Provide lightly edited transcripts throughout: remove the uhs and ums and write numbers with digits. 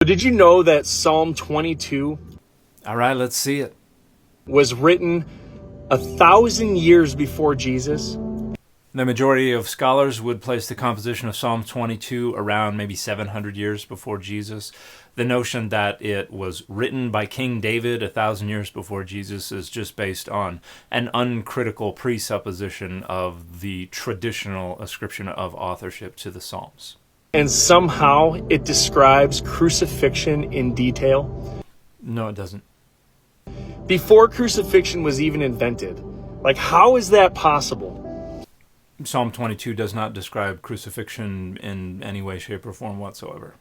Did you know that Psalm 22 All right, let's see it. was written 1,000 years before Jesus? The majority of scholars would place the composition of Psalm 22 around maybe 700 years before Jesus. The notion that it was written by King David 1,000 years before Jesus is just based on an uncritical presupposition of the traditional ascription of authorship to the Psalms. And somehow it describes crucifixion in detail? No, it doesn't. Before crucifixion was even invented. Like, how is that possible? Psalm 22 does not describe crucifixion in any way, shape, or form whatsoever.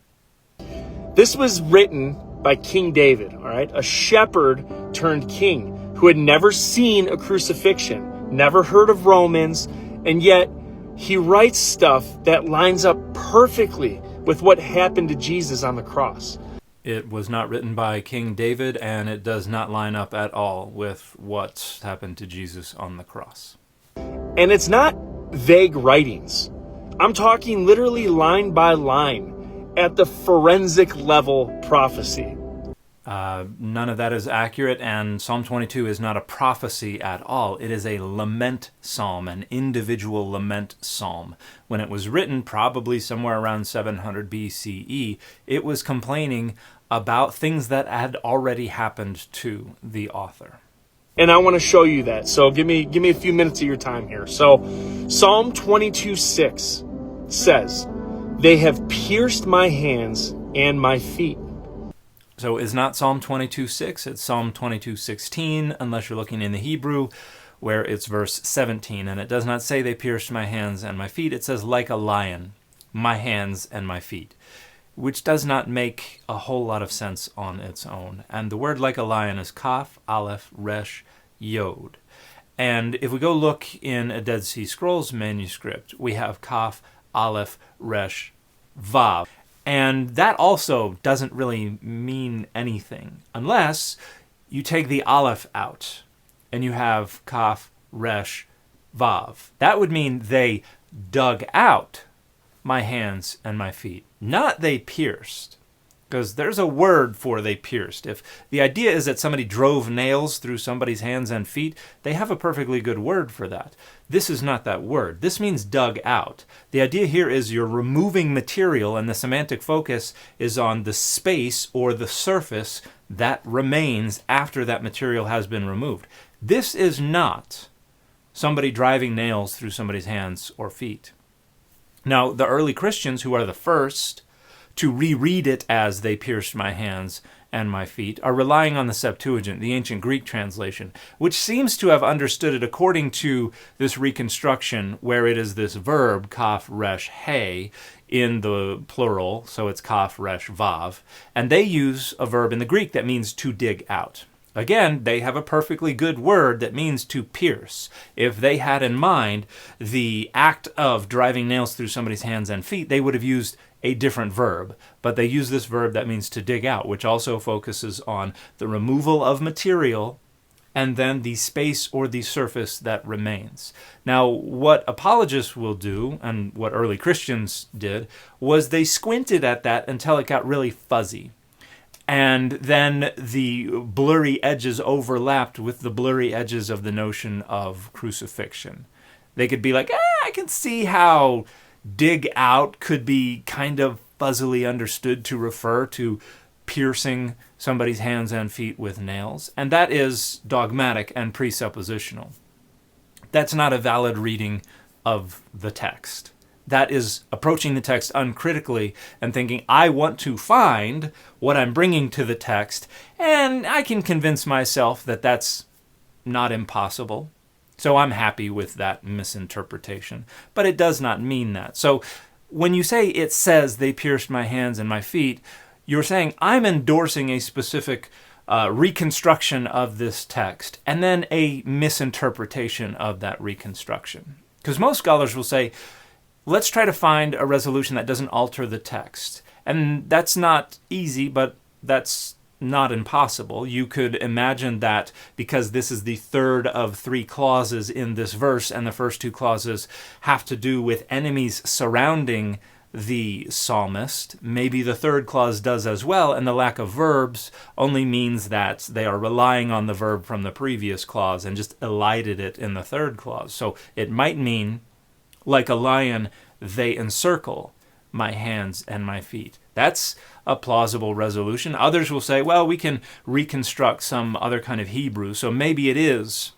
This was written by King David, all right? A shepherd turned king who had never seen a crucifixion, never heard of Romans, and yet he writes stuff that lines up perfectly with what happened to Jesus on the cross. It was not written by King David, and it does not line up at all with what happened to Jesus on the cross. And it's not vague writings. I'm talking literally line by line at the forensic level prophecy. None of that is accurate, and Psalm 22 is not a prophecy at all. It is a lament psalm, an individual lament psalm. When it was written, probably somewhere around 700 BCE, it was complaining about things that had already happened to the author. And I want to show you that. So give me a few minutes of your time here. So Psalm 22:6 says, "They have pierced my hands and my feet." So it's not Psalm 22:6, it's Psalm 22:16, unless you're looking in the Hebrew, where it's verse 17. And it does not say they pierced my hands and my feet. It says, like a lion, my hands and my feet, which does not make a whole lot of sense on its own. And the word like a lion is kaf, aleph, resh, yod. And if we go look in a Dead Sea Scrolls manuscript, we have kaf, aleph, resh, vav. And that also doesn't really mean anything unless you take the aleph out and you have kaf, resh, vav. That would mean they dug out my hands and my feet, not they pierced. Because there's a word for they pierced. If the idea is that somebody drove nails through somebody's hands and feet, they have a perfectly good word for that. This is not that word. This means dug out. The idea here is you're removing material, and the semantic focus is on the space or the surface that remains after that material has been removed. This is not somebody driving nails through somebody's hands or feet. Now, the early Christians, who are the first to reread it as they pierced my hands and my feet, are relying on the Septuagint, the ancient Greek translation, which seems to have understood it according to this reconstruction where it is this verb, kaf, resh, he, in the plural, so it's kaf, resh, vav, and they use a verb in the Greek that means to dig out. Again, they have a perfectly good word that means to pierce. If they had in mind the act of driving nails through somebody's hands and feet, they would have used a different verb. But they use this verb that means to dig out, which also focuses on the removal of material and then the space or the surface that remains. Now, what apologists will do, and what early Christians did, was they squinted at that until it got really fuzzy. And then the blurry edges overlapped with the blurry edges of the notion of crucifixion. They could be like, I can see how dig out could be kind of fuzzily understood to refer to piercing somebody's hands and feet with nails. And that is dogmatic and presuppositional. That's not a valid reading of the text. That is approaching the text uncritically and thinking, I want to find what I'm bringing to the text, and I can convince myself that that's not impossible. So I'm happy with that misinterpretation. But it does not mean that. So when you say it says they pierced my hands and my feet, you're saying I'm endorsing a specific reconstruction of this text and then a misinterpretation of that reconstruction. Because most scholars will say, let's try to find a resolution that doesn't alter the text. And that's not easy, but that's not impossible. You could imagine that because this is the third of three clauses in this verse, and the first two clauses have to do with enemies surrounding the psalmist. Maybe the third clause does as well, and the lack of verbs only means that they are relying on the verb from the previous clause and just elided it in the third clause. So it might mean, like a lion, they encircle my hands and my feet. That's a plausible resolution. Others will say, well, we can reconstruct some other kind of Hebrew, so maybe it is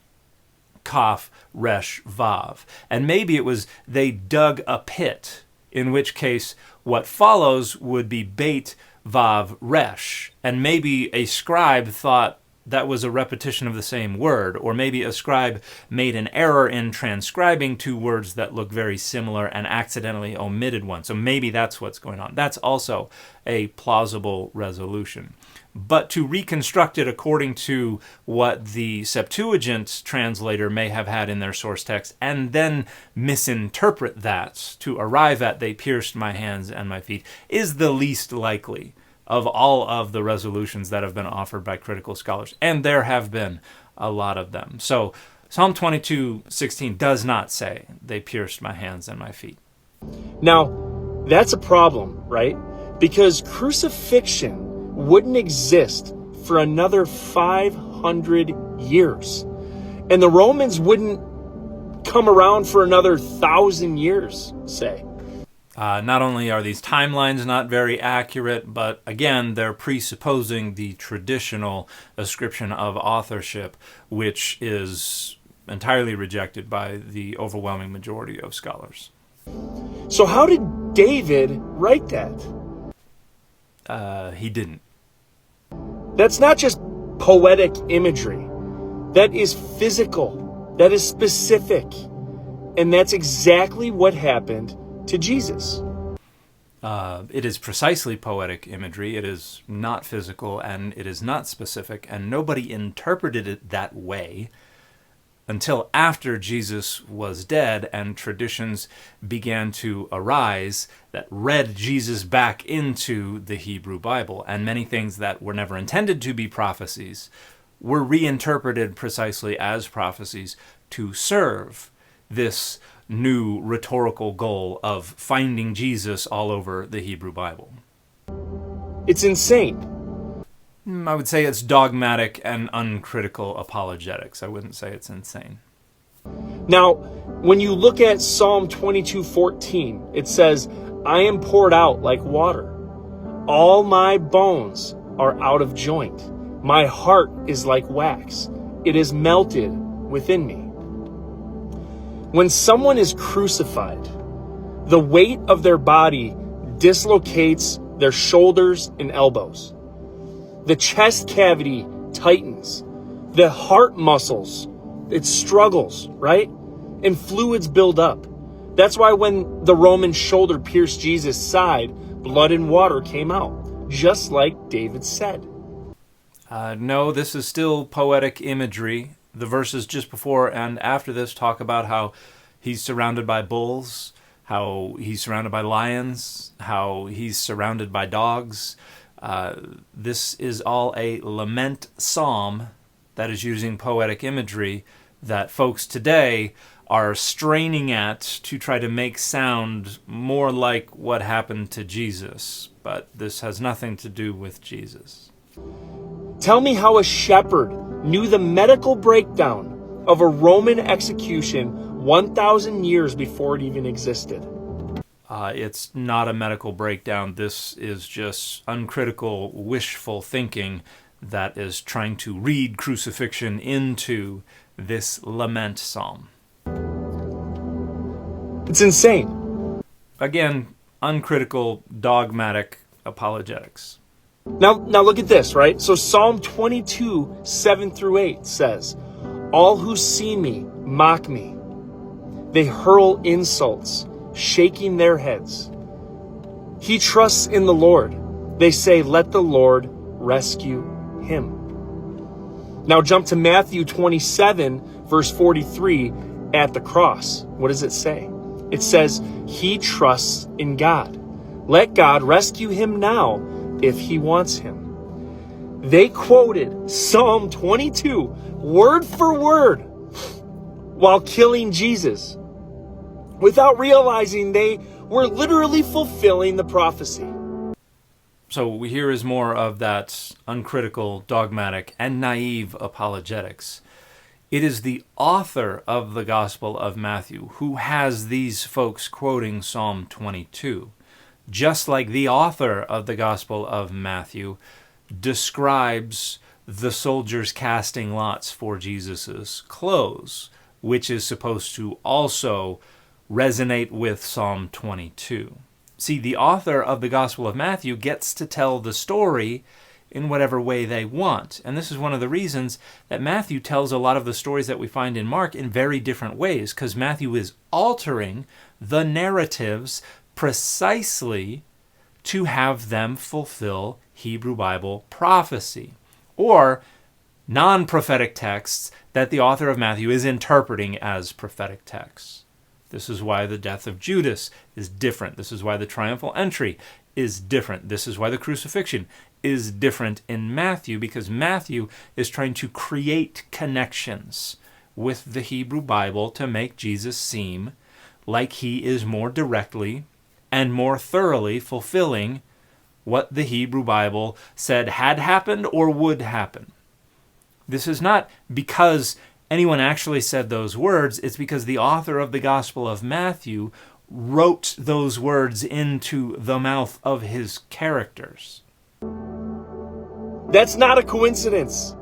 Kaf, Resh, Vav. And maybe it was they dug a pit, in which case what follows would be Beit, Vav, Resh. And maybe a scribe thought that was a repetition of the same word, or maybe a scribe made an error in transcribing two words that look very similar and accidentally omitted one. So maybe that's what's going on. That's also a plausible resolution. But to reconstruct it according to what the Septuagint translator may have had in their source text, and then misinterpret that to arrive at "they pierced my hands and my feet," is the least likely of all of the resolutions that have been offered by critical scholars. And there have been a lot of them. So Psalm 22:16 does not say, "they pierced my hands and my feet." Now, that's a problem, right? Because crucifixion wouldn't exist for another 500 years. And the Romans wouldn't come around for another 1,000 years, say. Not only are these timelines not very accurate, but again, they're presupposing the traditional ascription of authorship, which is entirely rejected by the overwhelming majority of scholars. So how did David write that? He didn't. That's not just poetic imagery. That is physical. That is specific. And that's exactly what happened to Jesus. It is precisely poetic imagery. It is not physical, and it is not specific, and nobody interpreted it that way until after Jesus was dead and traditions began to arise that read Jesus back into the Hebrew Bible. And many things that were never intended to be prophecies were reinterpreted precisely as prophecies to serve this new rhetorical goal of finding Jesus all over the Hebrew Bible. It's insane. I would say it's dogmatic and uncritical apologetics. I wouldn't say it's insane. Now, when you look at Psalm 22:14, it says, "I am poured out like water. All my bones are out of joint. My heart is like wax. It is melted within me." When someone is crucified, the weight of their body dislocates their shoulders and elbows. The chest cavity tightens. The heart muscles, it struggles, right? And fluids build up. That's why when the Roman shoulder pierced Jesus' side, blood and water came out, just like David said. No, this is still poetic imagery. The verses just before and after this talk about how he's surrounded by bulls, how he's surrounded by lions, how he's surrounded by dogs. This is all a lament psalm that is using poetic imagery that folks today are straining at to try to make sound more like what happened to Jesus. But this has nothing to do with Jesus. Tell me how a shepherd knew the medical breakdown of a Roman execution 1,000 years before it even existed. It's not a medical breakdown. This is just uncritical, wishful thinking that is trying to read crucifixion into this lament psalm. It's insane. Again, uncritical, dogmatic apologetics. Now look at this, right? So Psalm 22, 7-8 says, "All who see me mock me. They hurl insults, shaking their heads. He trusts in the Lord. They say, let the Lord rescue him." Now jump to Matthew 27, verse 43, at the cross. What does it say? It says, he trusts in God. Let God rescue him now if he wants him. They quoted Psalm 22, word for word, while killing Jesus, without realizing they We're literally fulfilling the prophecy. So here is more of that uncritical, dogmatic, and naive apologetics. It is the author of the Gospel of Matthew who has these folks quoting Psalm 22, just like the author of the Gospel of Matthew describes the soldiers casting lots for Jesus' clothes, which is supposed to also resonate with Psalm 22. See, the author of the Gospel of Matthew gets to tell the story in whatever way they want. And this is one of the reasons that Matthew tells a lot of the stories that we find in Mark in very different ways, because Matthew is altering the narratives precisely to have them fulfill Hebrew Bible prophecy, or non-prophetic texts that the author of Matthew is interpreting as prophetic texts. This is why the death of Judas is different. This is why the triumphal entry is different. This is why the crucifixion is different in Matthew, because Matthew is trying to create connections with the Hebrew Bible to make Jesus seem like he is more directly and more thoroughly fulfilling what the Hebrew Bible said had happened or would happen. This is not because anyone actually said those words. It's because the author of the Gospel of Matthew wrote those words into the mouth of his characters. That's not a coincidence.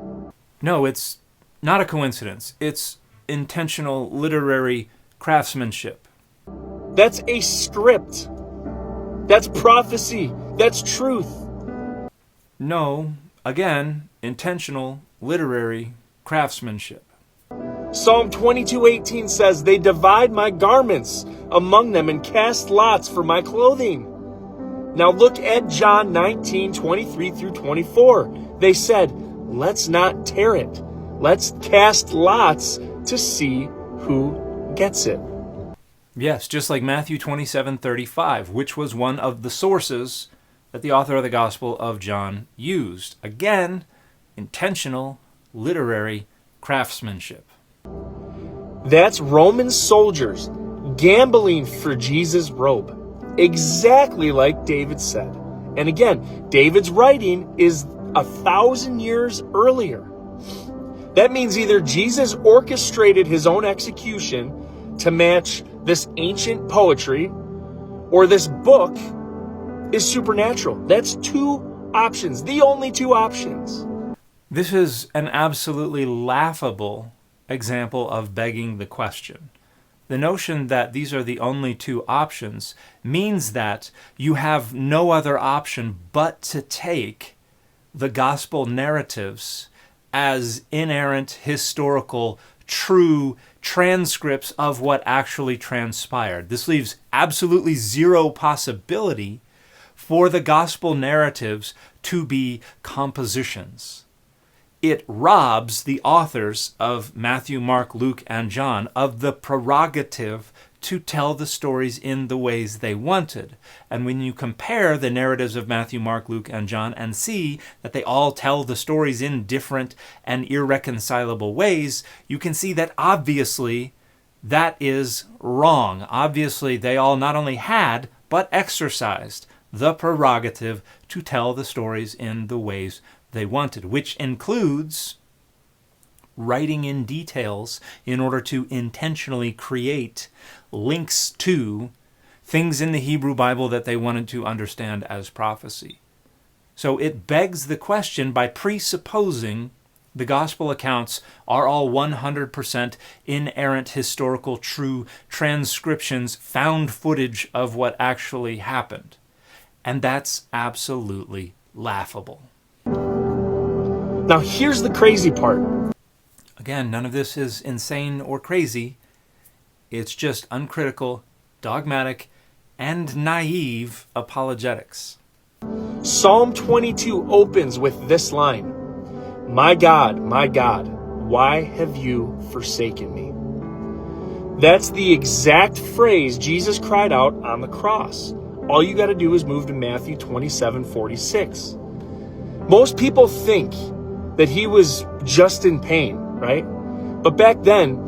No, it's not a coincidence. It's intentional literary craftsmanship. That's a script. That's prophecy. That's truth. No, again, intentional literary craftsmanship. Psalm 22:18 says, "They divide my garments among them and cast lots for my clothing." Now look at John 19:23 through 24. They said, "Let's not tear it. Let's cast lots to see who gets it." Yes, just like Matthew 27:35, which was one of the sources that the author of the Gospel of John used. Again, intentional literary craftsmanship. That's Roman soldiers gambling for Jesus' robe, exactly like David said. And again, David's writing is 1,000 years earlier. That means either Jesus orchestrated his own execution to match this ancient poetry, or this book is supernatural. That's two options, the only two options. This is an absolutely laughable example of begging the question. The notion that these are the only two options means that you have no other option but to take the gospel narratives as inerrant, historical, true transcripts of what actually transpired. This leaves absolutely zero possibility for the gospel narratives to be compositions. It robs the authors of Matthew, Mark, Luke, and John of the prerogative to tell the stories in the ways they wanted. And when you compare the narratives of Matthew, Mark, Luke, and John and see that they all tell the stories in different and irreconcilable ways, you can see that obviously that is wrong. Obviously, they all not only had, but exercised the prerogative to tell the stories in the ways they wanted, which includes writing in details in order to intentionally create links to things in the Hebrew Bible that they wanted to understand as prophecy. So it begs the question, by presupposing the gospel accounts are all 100% inerrant, historical, true transcriptions, found footage of what actually happened. And that's absolutely laughable. Now here's the crazy part. Again, none of this is insane or crazy. It's just uncritical, dogmatic, and naive apologetics. Psalm 22 opens with this line, my God, why have you forsaken me?" That's the exact phrase Jesus cried out on the cross. All you got to do is move to Matthew 27:46. Most people think that he was just in pain, right? But back then,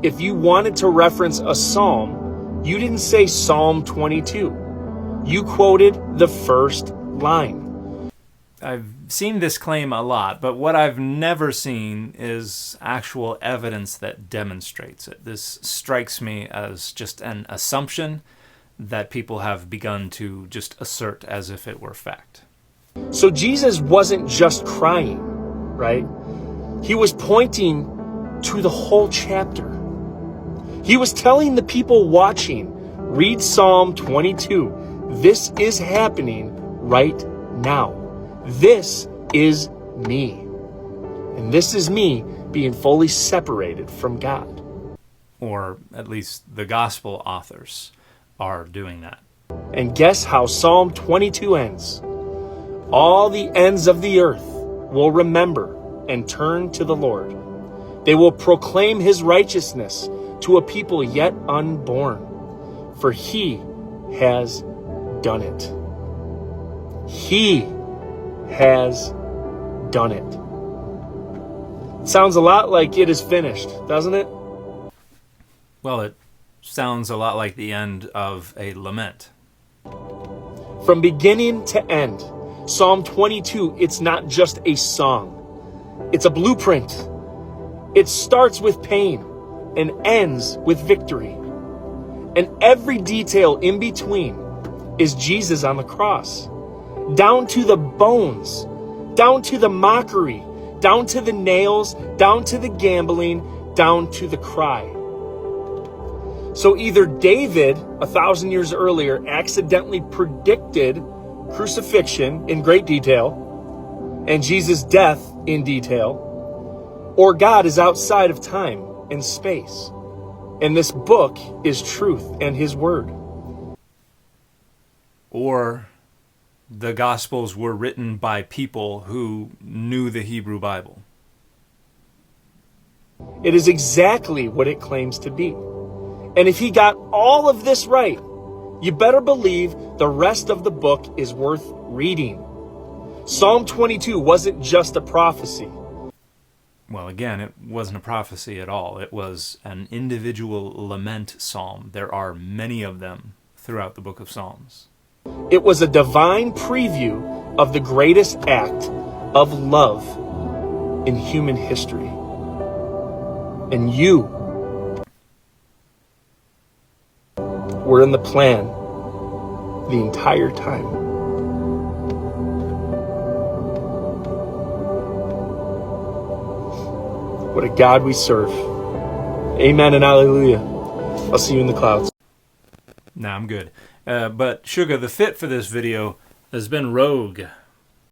if you wanted to reference a psalm, You didn't say Psalm 22. You quoted the first line. I've seen this claim a lot, but what I've never seen is actual evidence that demonstrates it. This strikes me as just an assumption that people have begun to just assert as if it were fact. So Jesus wasn't just crying, right? He was pointing to the whole chapter. He was telling the people watching, read Psalm 22. This is happening right now. This is me. And this is me being fully separated from God. Or at least the gospel authors are doing that. And guess how Psalm 22 ends? All the ends of the earth will remember and turn to the Lord. They will proclaim his righteousness to a people yet unborn, for he has done it. He has done it. Sounds a lot like it is finished, doesn't it? Well, it sounds a lot like the end of a lament. From beginning to end, Psalm 22, it's not just a song. It's a blueprint. It starts with pain and ends with victory. And every detail in between is Jesus on the cross. Down to the bones, down to the mockery, down to the nails, down to the gambling, down to the cry. So either David, 1,000 years earlier, accidentally predicted crucifixion in great detail and Jesus' death in detail, or God is outside of time and space. And this book is truth and his word. Or the Gospels were written by people who knew the Hebrew Bible. It is exactly what it claims to be. And if he got all of this right, you better believe the rest of the book is worth reading. Psalm 22 wasn't just a prophecy. Well, again, it wasn't a prophecy at all. It was an individual lament psalm. There are many of them throughout the book of Psalms. It was a divine preview of the greatest act of love in human history. And you were in the plan the entire time. What a God we serve. Amen and hallelujah. I'll see you in the clouds. Nah, I'm good. But Sugar, the fit for this video has been rogue.